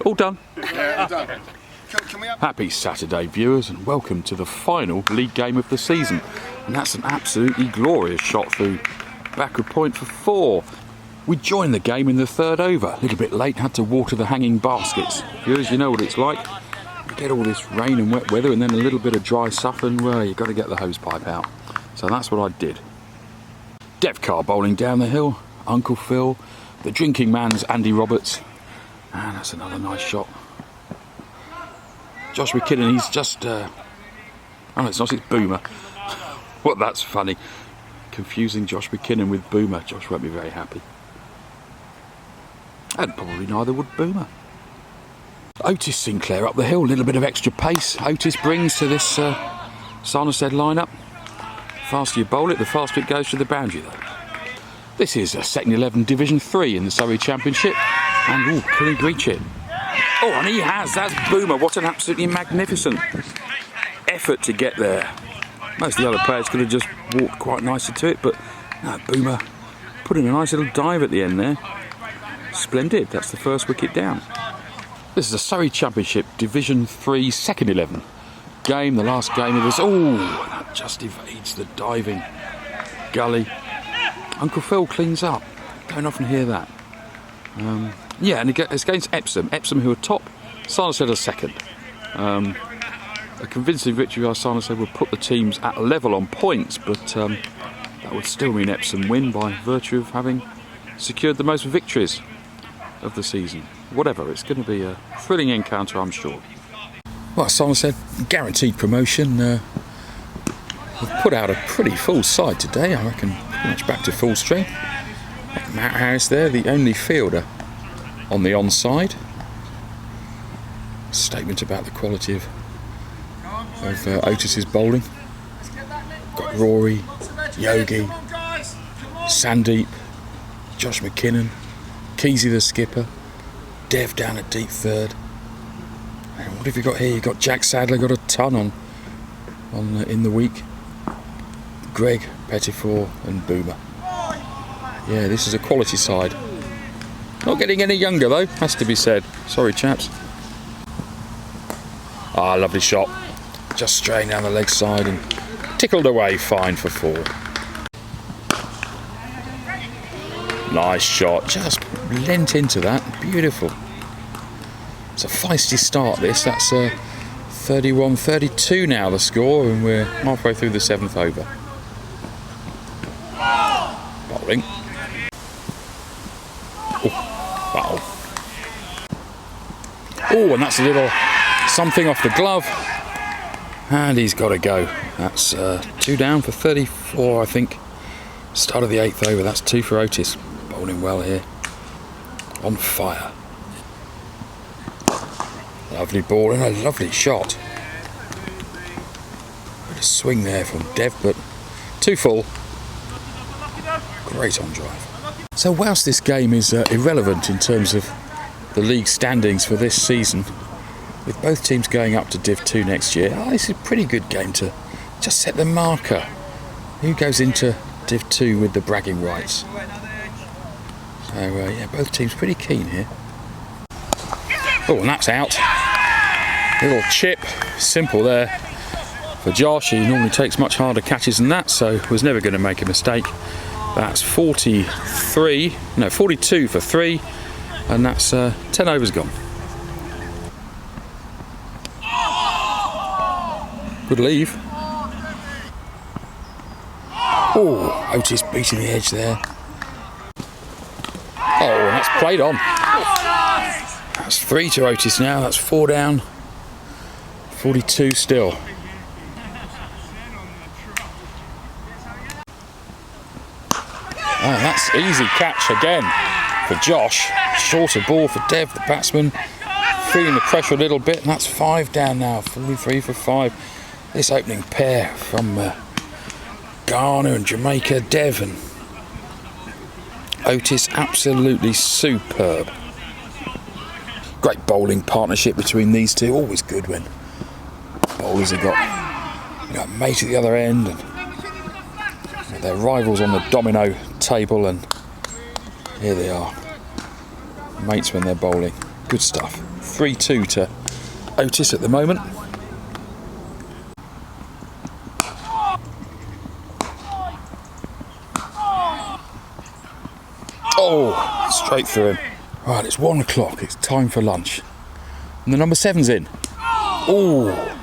All done. Yeah, all done. Can we have... Happy Saturday, viewers, and welcome to the final league game of the season. And that's an absolutely glorious shot through backward point for 4. We joined the game in the 3rd over. A little bit late, had to water the hanging baskets. Viewers, you know what it's like. You get all this rain and wet weather and then a little bit of dry stuff, and well, you've got to get the hose pipe out. So that's what I did. Dev Carr bowling down the hill. Uncle Phil. The drinking man's Andy Roberts. And that's another nice shot. Josh McKinnon, he's just... oh, it's not, it's Boomer. Well, that's funny. Confusing Josh McKinnon with Boomer. Josh won't be very happy. And probably neither would Boomer. Otis Sinclair up the hill, a little bit of extra pace. Otis brings to this Sanderstead lineup. The faster you bowl it, the faster it goes to the boundary though. This is a second 11 Division 3 in the Surrey Championship. And, can he reach it? Oh, and he has. That's Boomer. What an absolutely magnificent effort to get there. Most of the other players could have just walked quite nicely to it, but no, Boomer put in a nice little dive at the end there. Splendid. That's the first wicket down. This is a Surrey Championship Division 3 second 11 game. The last game of this. Oh, that just evades the diving gully. Uncle Phil cleans up. Don't often hear that. Yeah, and it's against Epsom. Epsom, who are top, Sanderstead are second. A convincing victory by Sanderstead would put the teams at level on points, but that would still mean Epsom win by virtue of having secured the most victories of the season. Whatever, it's going to be a thrilling encounter, I'm sure. Well, Sanderstead, guaranteed promotion. We've put out a pretty full side today, I reckon, pretty much back to full strength. Matt Harris there, the only fielder on the onside. Statement about the quality of Otis's bowling. Got Rory, Yogi, Sandeep, Josh McKinnon, Keezy the skipper, Dev down at deep 3rd. And what have you got here? You've got Jack Sadler, got a ton on in the week. GREGG, PETTIFOR and Boomer. Yeah, this is a quality side. Not getting any younger though, has to be said. Sorry chaps. Ah, lovely shot. Just straying down the leg side and tickled away fine for 4. Nice shot, just lent into that, beautiful. It's a feisty start this, that's 31-32 now the score, and we're halfway through the 7th over. Bowling. Oh, and that's a little something off the glove, and he's got to go. That's 2 down for 34, I think. Start of the 8th over. That's 2 for Otis. Bowling well here, on fire. Lovely ball and a lovely shot. Bit of swing there from Dev, but too full. Great on drive. So whilst this game is irrelevant in terms of the league standings for this season, with both teams going up to Div 2 next year, this is a pretty good game to just set the marker. Who goes into Div 2 with the bragging rights? So yeah, both teams pretty keen here. Oh, and that's out. Little chip, simple there for Josh. He normally takes much harder catches than that, so was never going to make a mistake. That's 42 for 3. And that's 10 overs gone. Good leave. Oh, Otis beating the edge there. Oh, and that's played on. That's 3 to Otis now, that's 4 down. 42 still. Oh, that's easy catch again for Josh. Shorter ball for Dev, the batsman, feeling the pressure a little bit, and that's 5 down now, 43 for 5. This opening pair from Ghana and Jamaica, Dev and Otis, absolutely superb. Great bowling partnership between these two, always good when bowlers have got a mate at the other end and their rivals on the domino table, and here they are. mates when they're bowling. Good stuff. 3-2 to Otis at the moment. Oh, straight through him. Right, it's 1 o'clock. It's time for lunch. And the number 7's in. Oh.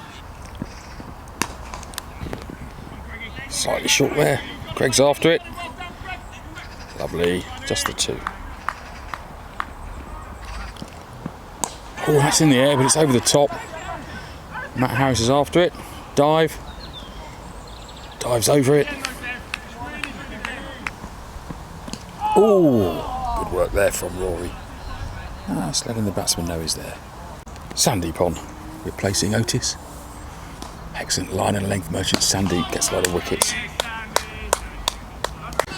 Slightly short there. Gregg's after it. Lovely. Just the 2. Oh, that's in the air, but it's over the top. Matt Harris is after it. Dive. Dives over it. Oh, good work there from Rory. Just letting the batsman know he's there. SANDEEP on, replacing Otis. Excellent line and length merchant. SANDEEP gets a lot of wickets.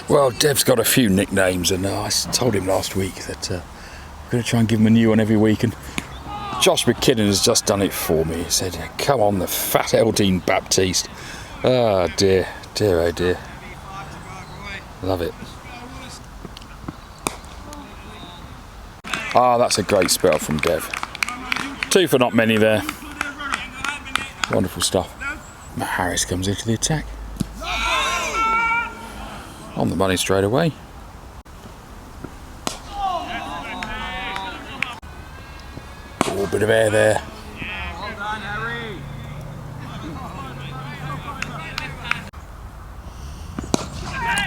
Well, Dev's got a few nicknames, and I told him last week that we're going to try and give him a new one every week. And Josh McKinnon has just done it for me. He said, "Come on, the fat Eldine Baptiste." Ah, dear, dear, oh dear. Love it. Ah, that's a great spell from Dev. 2 for not many there. Wonderful stuff. Matt Harris comes into the attack. On the money straight away. Oh, bit of air there.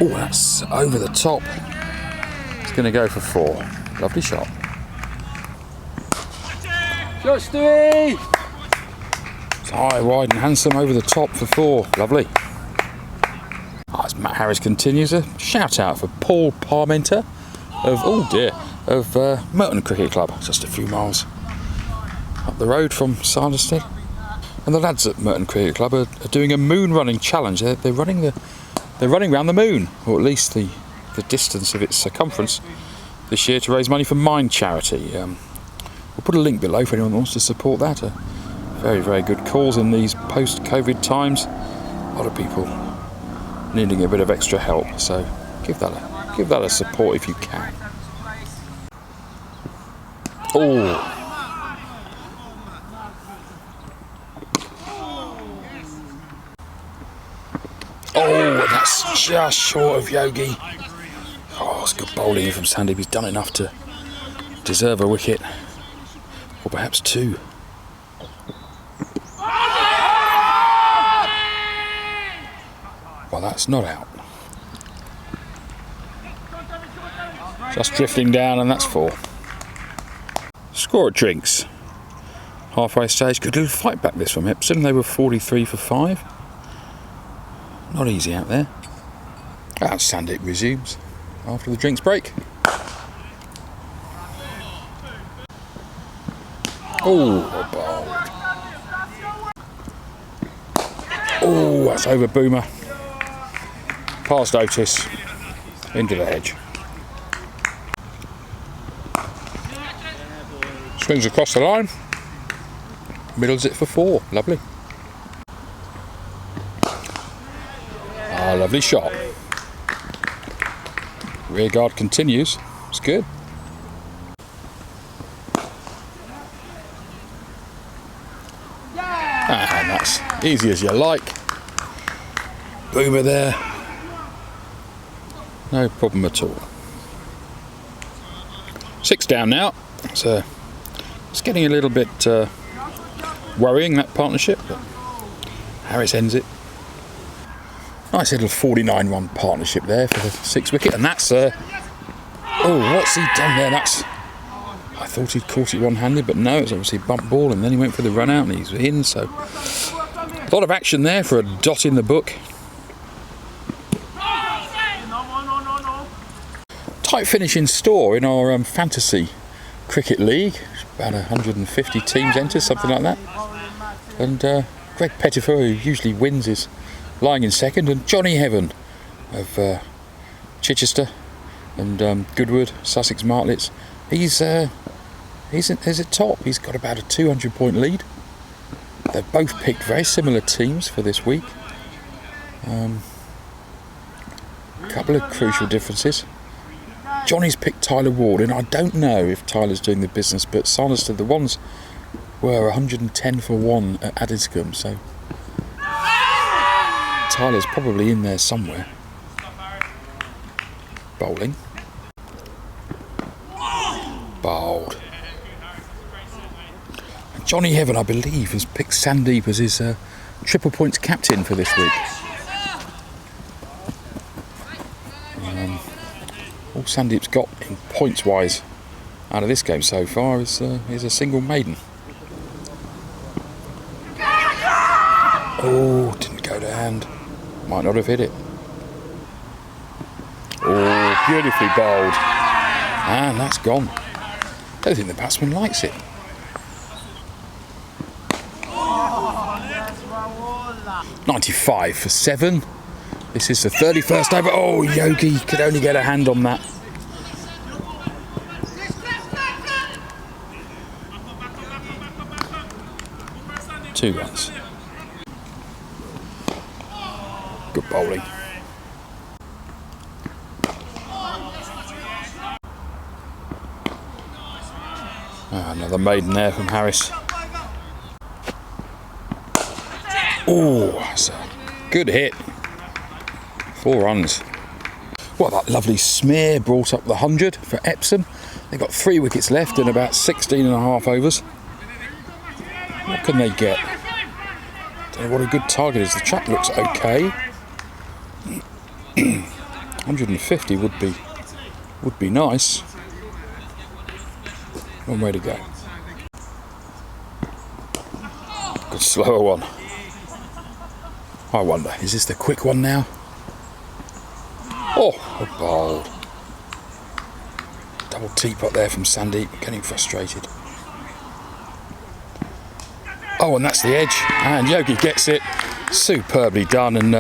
Oh, that's over the top. It's going to go for 4. Lovely shot. Shot, Stewie! It's high, wide and handsome over the top for 4. Lovely. As Matt Harris continues, a shout out for Paul Parmenter of Merton Cricket Club, just a few miles up the road from Sanderstead. And the lads at Merton Cricket Club are doing a moon running challenge. They're running around the moon, or at least the distance of its circumference, this year to raise money for Mind Charity. We'll put a link below for anyone who wants to support that. A very, very good cause in these post-COVID times. A lot of people needing a bit of extra help, so give that a support if you can. Oh. Oh, that's just short of Yogi. Oh, it's good bowling here from SANDEEP. He's done enough to deserve a wicket, or perhaps 2. Well, that's not out. Just drifting down, and that's 4. Score at drinks. Halfway stage. Good little fight back this from Epsom. They were 43 for 5. Not easy out there. And SANDEEP resumes after the drinks break. Oh, bowled. Oh, that's over Boomer. Past Otis. Into the hedge. Swings across the line. Middles it for 4. Lovely. Ah, lovely shot. Rear guard continues. It's good. And that's easy as you like. Boomer there. No problem at all. 6 down now. So it's getting a little bit worrying, that partnership, but Harris ends it. Nice little 49-run partnership there for the 6th wicket, and that's oh, what's he done there? I thought he'd caught it one-handed, but no, it's obviously bump ball, and then he went for the run out and he's in. So a lot of action there for a dot in the book. Tight finish in store in our fantasy cricket league. About 150 teams enter, something like that. And Greg Pettifor, who usually wins, is lying in second, and Johnny Heaven of Chichester and Goodwood, Sussex Martlets, he's at top. He's got about a 200-point lead. They've both picked very similar teams for this week. A couple of crucial differences. Johnny's picked Tyler Ward, and I don't know if Tyler's doing the business, but Sanderstead, the ones were 110 for 1 at Addiscombe, so Tyler's probably in there somewhere. Bowling. Bowled. And Johnny Heaven, I believe, has picked SANDEEP as his triple points captain for this week. All SANDEEP's got in points-wise out of this game so far is a single maiden. Oh, didn't go to hand. Might not have hit it. Oh, beautifully bowled. And that's gone. Don't think the batsman likes it. .95 for 7. This is the 31st over. Oh, Yogi could only get a hand on that. Two runs. Good bowling. Another maiden there from Harris. Oh, that's a good hit. 4 runs. Well, that lovely smear brought up the 100 for Epsom. They've got 3 wickets left in about 16.5 overs. What can they get? Don't know what a good target is. The track looks okay. 150 would be nice. One way to go. Good slower one. I wonder, is this the quick one now? Oh, a bowled. Double teapot there from SANDEEP, getting frustrated. Oh, and that's the edge, and Yogi gets it. Superbly done, and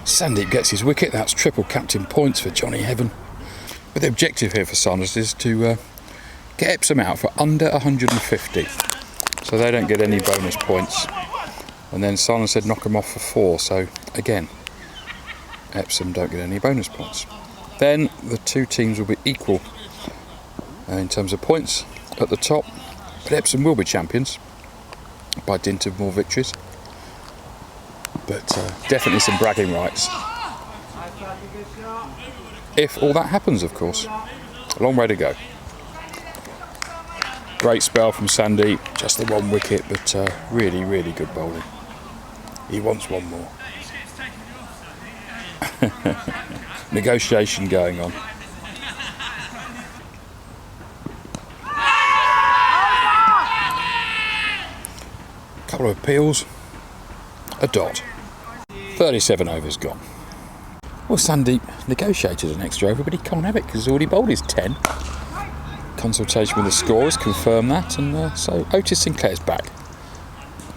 SANDEEP gets his wicket. That's triple captain points for Johnny Heaven. But the objective here for Sanders is to get Epsom out for under 150, so they don't get any bonus points. And then Sanders said knock them off for 4, so again, Epsom don't get any bonus points. Then the 2 teams will be equal in terms of points at the top, but Epsom will be champions by dint of more victories. But definitely some bragging rights. If all that happens, of course. A long way to go. Great spell from SANDEEP, just the 1 wicket, but really, really good bowling. He wants 1 more. Negotiation going on. Couple of appeals. A dot. 37 overs gone. Well, SANDEEP negotiated an extra over, but he can't have it because he's already bowled his 10. Consultation with the scorers confirmed that, and so Otis Sinclair's back.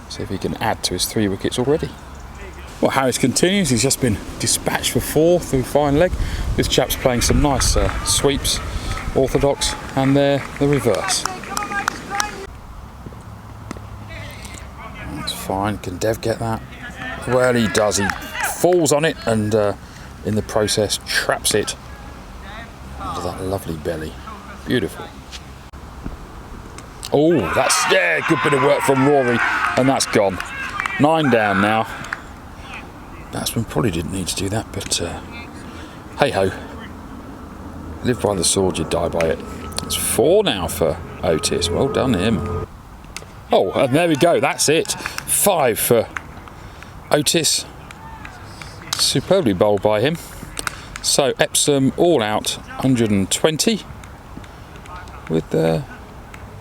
See if he can add to his 3 wickets already. Well, Harris continues. He's just been dispatched for 4 through fine leg. This chap's playing some nice sweeps, orthodox, and they're the reverse. That's fine. Can Dev get that? Well, he does. He falls on it and in the process traps it under that lovely belly. Beautiful. Oh, that's, yeah, good bit of work from Rory, and that's gone. 9 down now. Batsman probably didn't need to do that, but hey ho. Live by the sword, you die by it. It's 4 now for Otis. Well done him. Oh, and there we go. That's it. 5 for Otis. Superbly bowled by him. So Epsom all out 120 with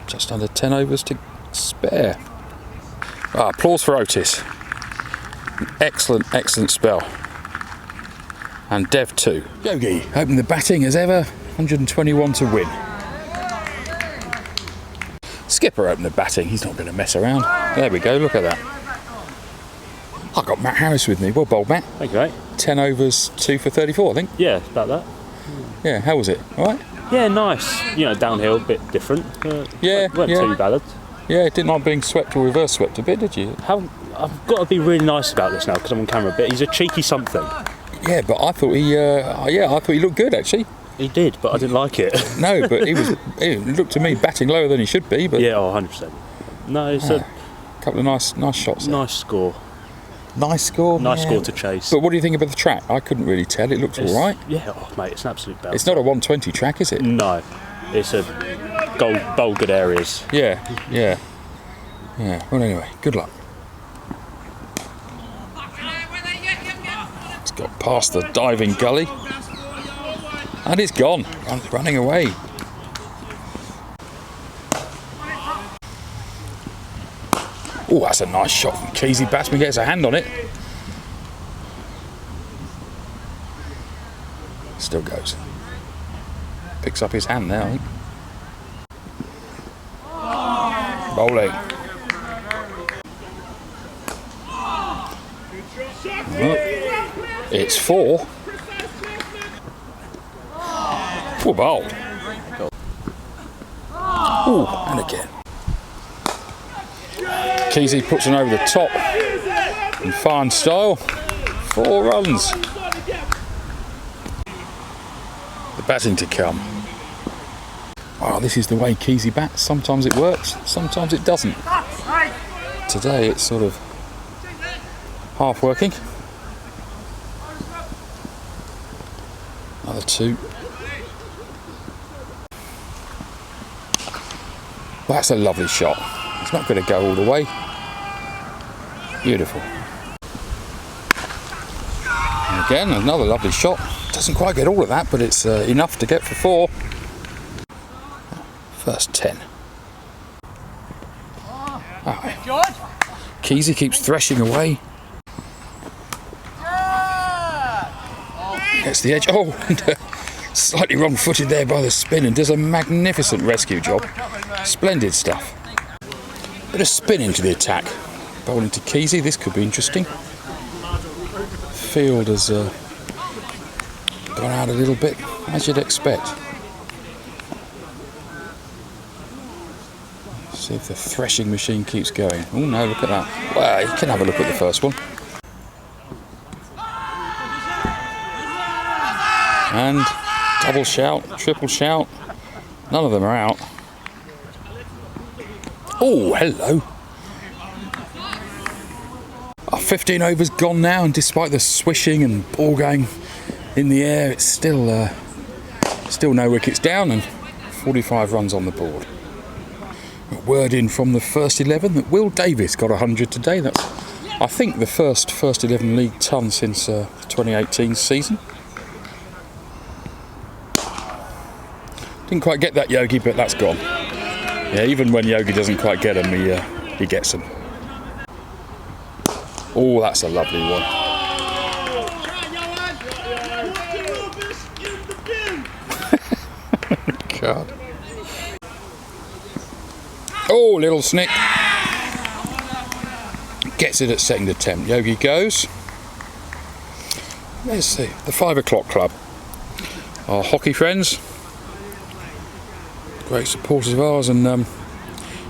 just under 10 overs to spare. Applause for Otis. Excellent, excellent spell. And Dev too. Yogi opened the batting as ever, 121 to win. Skipper opened the batting, he's not going to mess around. There we go, look at that. I've got Matt Harris with me. Well bowled, Matt. Thank you, mate. 10 overs, 2 for 34, I think. Yeah, about that. Yeah, how was it? All right? Yeah, nice. You know, downhill, a bit different. Yeah, weren't too bad. Yeah, didn't like being swept or reverse swept a bit, did you? I've got to be really nice about this now because I'm on camera a bit. He's a cheeky something. Yeah, but I thought he, I thought he looked good actually. He did, but I didn't like it. No, but he looked to me batting lower than he should be. But Yeah, 100%. No, it's a couple of nice shots. There. nice score. Nice score. Nice yeah. score to chase. But what do you think about the track? I couldn't really tell. It looked all right. Yeah, oh, mate, it's an absolute belt. It's not a 120 track, is it? No, it's a bowl good areas. Yeah. Well, anyway, good luck. It's got past the diving gully. And it's gone. Running away. Oh, that's a nice shot from Keezy. Batsman gets a hand on it. Still goes. Picks up his hand now, I think. Bowling. It's 4. Full bowl. Ooh, and again. Keezy puts one over the top in fine style. 4 runs. The batting to come. Oh, this is the way Keezy bats. Sometimes it works, sometimes it doesn't. Today it's sort of half working. Another 2. That's a lovely shot. It's not going to go all the way. Beautiful. And again, another lovely shot. Doesn't quite get all of that, but it's enough to get for 4. First 10. Right. Keezy keeps threshing away. Gets the edge. Oh, slightly wrong-footed there by the spin and does a magnificent rescue job. Splendid stuff. Bit of spin into the attack. Bowling to Keezy. This could be interesting. Field has gone out a little bit, as you'd expect. See if the threshing machine keeps going. Oh no, look at that. Well, you can have a look at the first one. And double shout, triple shout. None of them are out. Oh, hello. 15 overs gone now, and despite the swishing and ball going in the air, it's still no wickets down and 45 runs on the board. A word in from the first 11 that Will Davis got 100 today. That's, I think, the first 11 league ton since 2018 season. Didn't quite get that, Yogi, but that's gone. Yeah, even when Yogi doesn't quite get them, he gets them. Oh, that's a lovely one. God. Oh, little snick. Gets it at second attempt. Yogi goes. Let's see. The 5 o'clock club. Our hockey friends. Great supporters of ours, and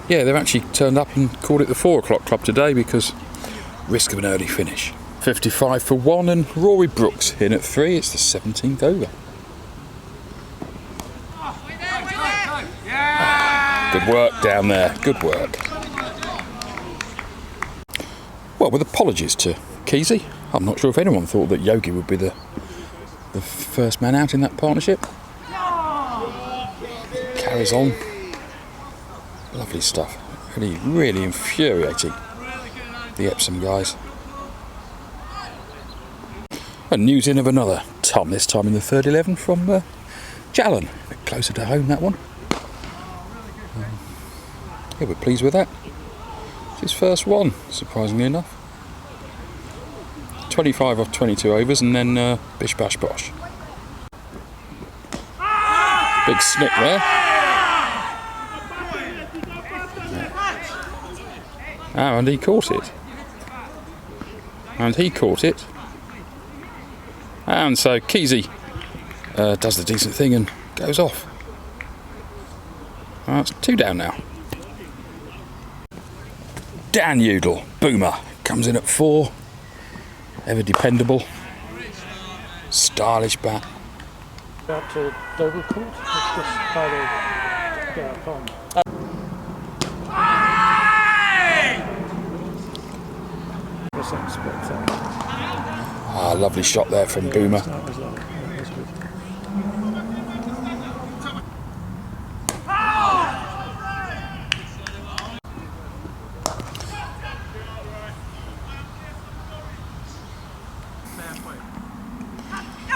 yeah, they've actually turned up and called it the 4 o'clock club today because risk of an early finish. 55 for 1, and Rory Brooks in at 3. It's the 17th over. Good work down there. Good work. Well, with apologies to Keezy, I'm not sure if anyone thought that Yogi would be the first man out in that partnership. Carries on. Lovely stuff. Really, really infuriating. The Epsom guys. And news in of another ton, this time in the third 11 from JOHANN. A bit closer to home, that one. Yeah, we're pleased with that. It's his first one, surprisingly enough. 25 off 22 overs, and then bish bash bosh. Big snick there. Oh, and he caught it. And he caught it. And so Keezy does the decent thing and goes off. Well, it's 2 down now. Dan Udall, boomer, comes in at 4. Ever dependable. Stylish bat. Out to Dover Court, it's just by the Garrett Pond. Ah, lovely shot there from Boomer. That was good.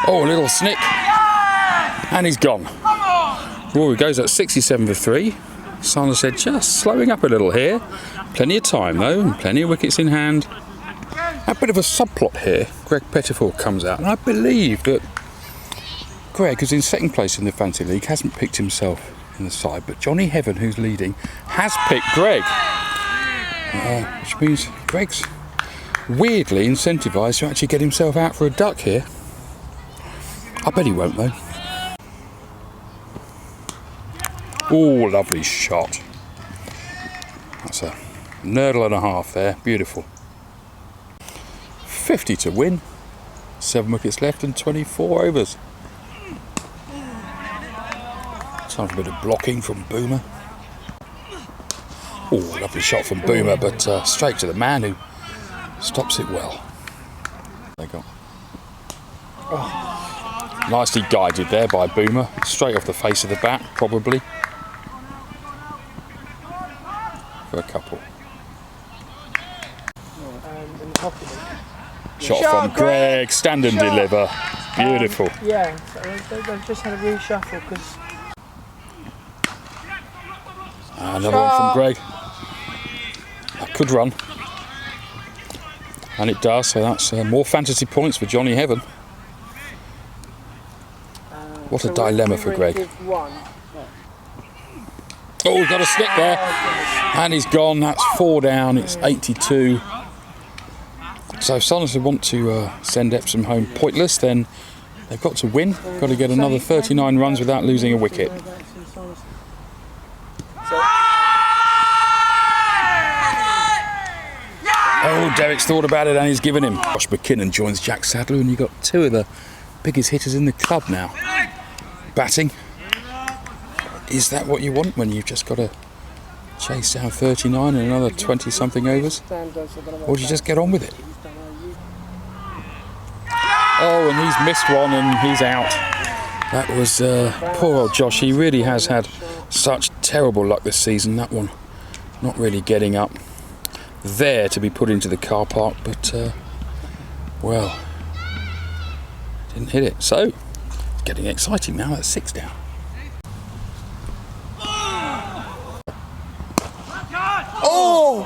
Oh, a little snick. And he's gone. Rory goes at 67 for 3. Sanderstead just slowing up a little here. Plenty of time though, and plenty of wickets in hand. A bit of a subplot here. Greg PETTIFOR comes out, and I believe that Greg, who's in second place in the Fantasy League, hasn't picked himself in the side, but Johnny Heaven, who's leading, has picked Greg. Which means Greg's weirdly incentivised to actually get himself out for a duck here. I bet he won't though. Oh, lovely shot. That's a nurdle and a half there. Beautiful. 50 to win. 7 wickets left and 24 overs. Time for a bit of blocking from Boomer. Oh, lovely shot from Boomer, but straight to the man who stops it well. They got. Nicely guided there by Boomer. Straight off the face of the bat, probably. For a couple. Shot from Greg, stand and deliver. Beautiful. Yeah, so they've just had a reshuffle because. Another one from Greg. That could run. And it does, so that's more fantasy points for Johnny Heaven. What a dilemma for Greg. Oh, we've got a stick there. And he's gone, that's 4 down, it's 82. So if Sanderstead want to send Epsom home pointless, then they've got to win. Got to get another 39 runs without losing a wicket. Oh, Derek's thought about it and he's given him. Josh McKinnon joins Jack Sadler, and you've got 2 of the biggest hitters in the club now. Batting. Is that what you want when you've just got to chase down 39 and another 20-something overs? Or do you just get on with it? Oh, and he's missed one and he's out. That was poor old Josh. He really has had such terrible luck this season. That one not really getting up there to be put into the car park, but well, didn't hit it. So it's getting exciting now. That's 6 down. Oh!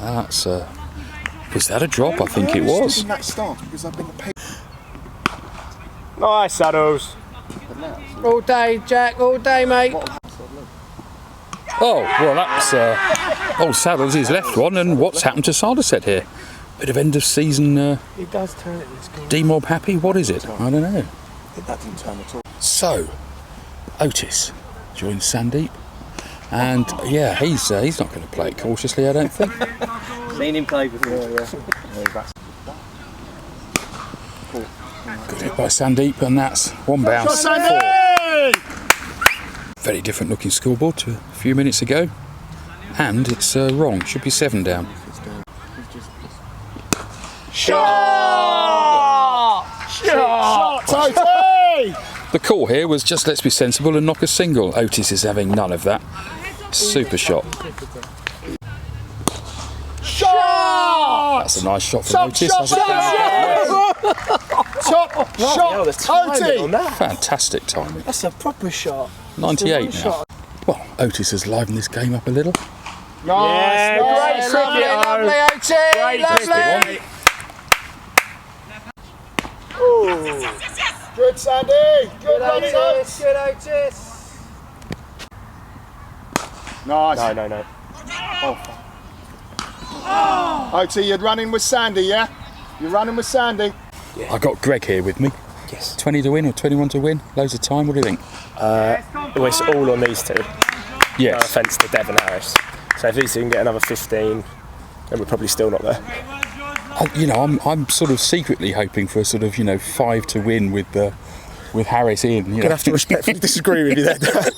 That's was that a drop? I think it was. That start because I've been paid. Nice, Saddles. All day, Jack, all day, mate. Oh, well, that's old Saddles, his left one, and what's happened to Sanderstead here? Bit of end of season He does turn it this game. D-Mob happy? What is it? I don't know. That didn't turn at all. So, Otis joins SANDEEP, and yeah, he's not going to play it cautiously, I don't think. Seen him play before, yeah. Good hit by SANDEEP, and that's 1 bounce. Very different looking scoreboard to a few minutes ago, and it's wrong. Should be 7 down. Shot! Otis! The call here was just let's be sensible and knock a single. Otis is having none of that. Super shot. Shot! That's a nice shot from Otis. Top shot! Otis! Fantastic timing. That's a proper shot. 98 now. Well, Otis has livened this game up a little. Nice! Great cricket, lovely, Otis! Lovely! Good, Sandy! Good, Otis! Good, Otis! Nice. No. Otis, you're running with Sandy, yeah? You're running with Sandy. I got Greg here with me. Yes. 20 to win or 21 to win? Loads of time, what do you think? Well, it's all on these 2. No Yes. offence to Devon Harris. So if these 2 can get another 15, then we're probably still not there. I'm sort of secretly hoping for a sort of 5 to win with with Harris in. I'm gonna have to respectfully disagree with you there, Dan.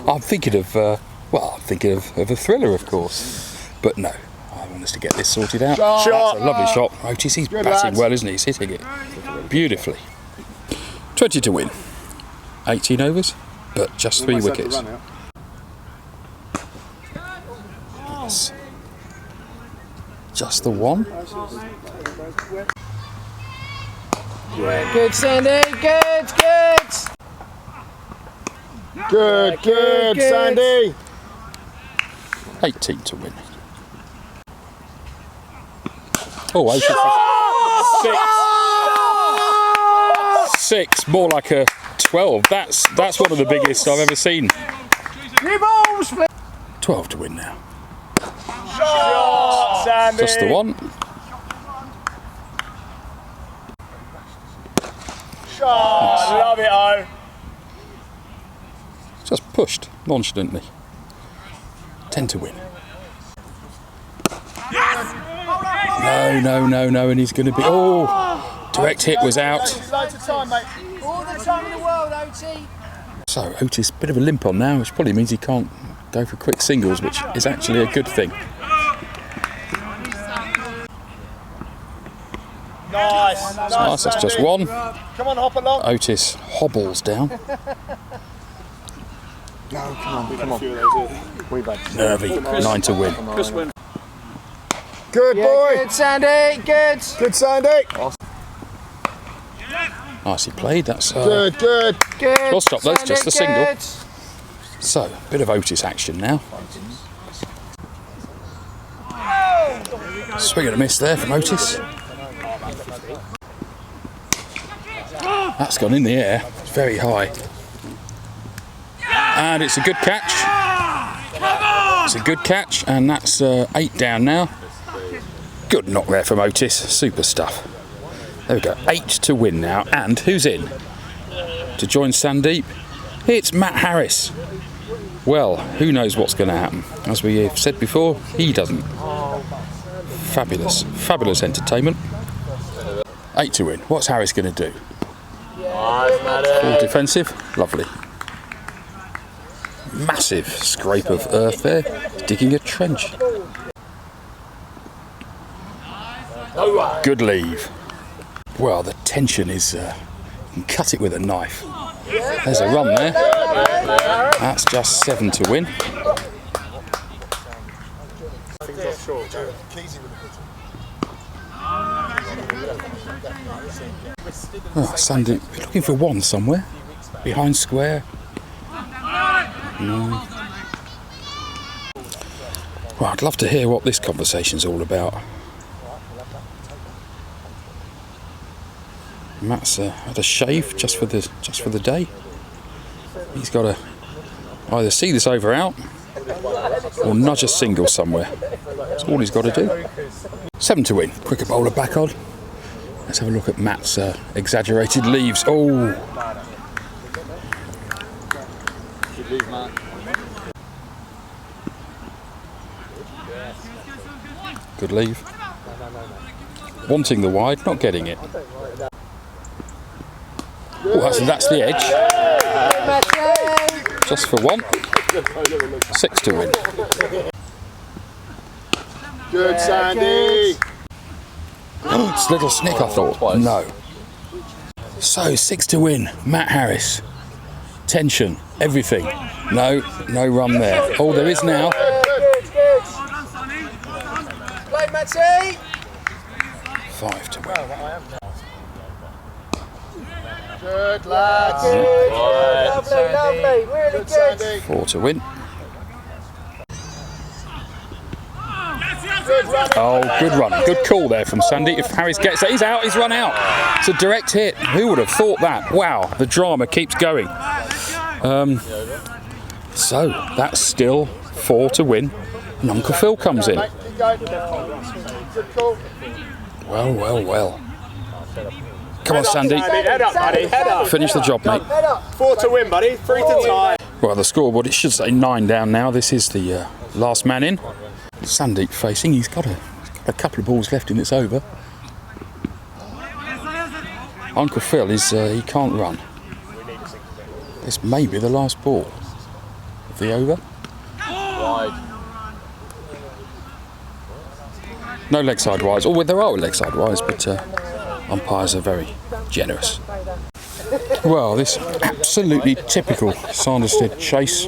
I'm thinking of, I'm thinking of a thriller, of course. But no, I want us to get this sorted out. Shot. That's a lovely shot. Otis, he's Good, batting lads. well, isn't he? He's hitting it beautifully. 20 to win. 18 overs, but just 3 wickets. Yes. Just the one. Good, Sandy. Good, good. Good, good, good. Sandy. 18 to win. Oh, Otis. 6, more like a 12. That's one of the biggest I've ever seen. 12 to win now. Shot, Sandy. Just the one. Shot. Love it, O. Just pushed nonchalantly. 10 to win. No, and he's going to be. Oh, direct hit was out. Loads of time, mate. All the time in the world, OT. So Otis, bit of a limp on now, which probably means he can't go for quick singles, which is actually a good thing. Nice. Nice, that's just one. Come on, hop along. Otis hobbles down. No, come on. Nervy. 9 to win. Good boy. Good, Sandy. Good. Good, Sandy. Nicely played. That's Good, good. Good. We'll stop those, Sandy, just the single. good. So, bit of Otis action now. Swing and a miss there from Otis. That's gone in the air, very high. And it's a good catch. It's a good catch, and that's 8 down now. Good knock there from Otis, super stuff. There we go, 8 to win now, and who's in? To join Sandeep, it's Matt Harris. Well, who knows what's going to happen? As we have said before, he doesn't. Fabulous, fabulous entertainment. 8 to win. What's Harris going to do? Full defensive, lovely. Massive scrape of earth there, digging a trench. Good leave. Well, the tension is, you can cut it with a knife. There's a run there. That's just 7 to win. Oh, Sandy, we're looking for one somewhere. Behind square. No. Well, I'd love to hear what this conversation's all about. Matt's had a shave just for the day. He's got to either see this over out or nudge a single somewhere. That's all he's got to do. 7 to win. Quicker bowler back on. Let's have a look at Matt's exaggerated leaves. Oh. Good leave. Wanting the wide, not getting it. Oh, that's the edge. Just for one. 6 to win. Good, Sandy. Oh, it's a little snick, I thought. No. So, 6 to win. Matt Harris. Tension. Everything. No run there. Oh, there is now. Play, Matty. 5 to win. Good, lads. Lovely, really good. 4 to win. Good run. Oh, good run. Good call there from Sandy. If Harris gets it, he's out, he's run out. It's a direct hit. Who would have thought that? Wow, the drama keeps going. So, that's still 4 to win. And Uncle Phil comes in. Keep going. Good call. Well. Come on, Sandy. Head up, buddy. Head up. Finish the job, mate. 4 to win, buddy. 3 to tie. Well, the scoreboard, it should say 9 down now. This is the last man in. Sandeep facing. He's got a couple of balls left in this over. Uncle Phil is he can't run. This may be the last ball of the over. Wide. No leg side wise. Oh, well, there are leg side wise, but umpires are very generous. Well, this absolutely typical Sanderstead chase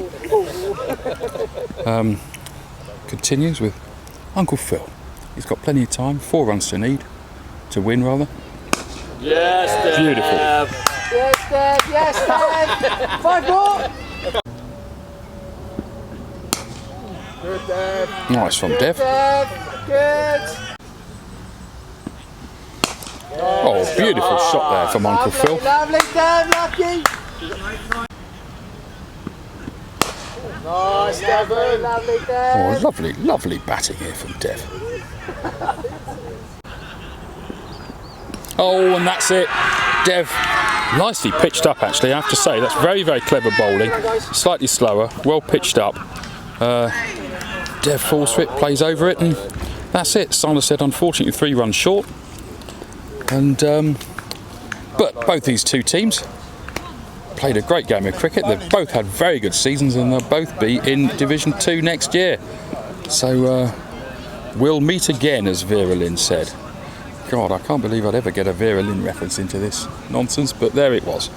continues with Uncle Phil. He's got plenty of time, 4 runs to need, to win rather. Yes, Dave. Beautiful. Yes, Dave. Yes, Dave. 5 more. Good, Dev. Nice from Dev. Dave. Good. Oh, beautiful shot there from Uncle Phil. Lovely, Dave. Lucky. Nice, Devon. Lovely, Dave. Oh, lovely, lovely batting here from Dev. Oh, and that's it. Dev, nicely pitched up actually, I have to say. That's very, very clever bowling. Slightly slower, well pitched up. Dev falls for it, plays over it, and that's it. Sanderstead unfortunately 3 runs short. And but both these two teams played a great game of cricket. They've both had very good seasons, and they'll both be in Division 2 next year. So we'll meet again, as Vera Lynn said. God, I can't believe I'd ever get a Vera Lynn reference into this nonsense, but there it was.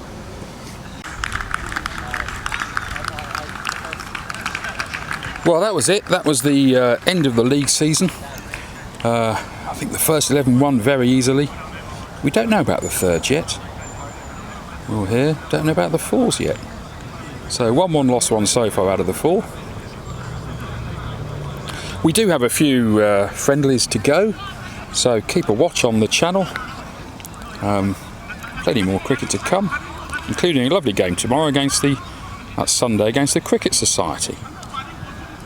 Well, that was it. That was the end of the league season. I think the first 11 won very easily. We don't know about the third yet. We'll hear. Don't know about the fours yet. So 1-1 lost 1 so far out of the 4. We do have a few friendlies to go, so keep a watch on the channel. Plenty more cricket to come, including a lovely game tomorrow that's Sunday, against the Cricket Society.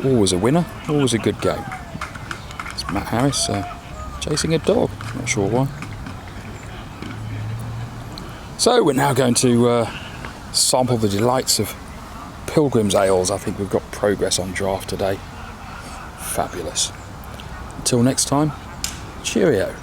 Always a winner, always a good game. It's Matt Harris chasing a dog, not sure why. So we're now going to sample the delights of Pilgrim's Ales. I think we've got progress on draft today. Fabulous. Until next time, cheerio.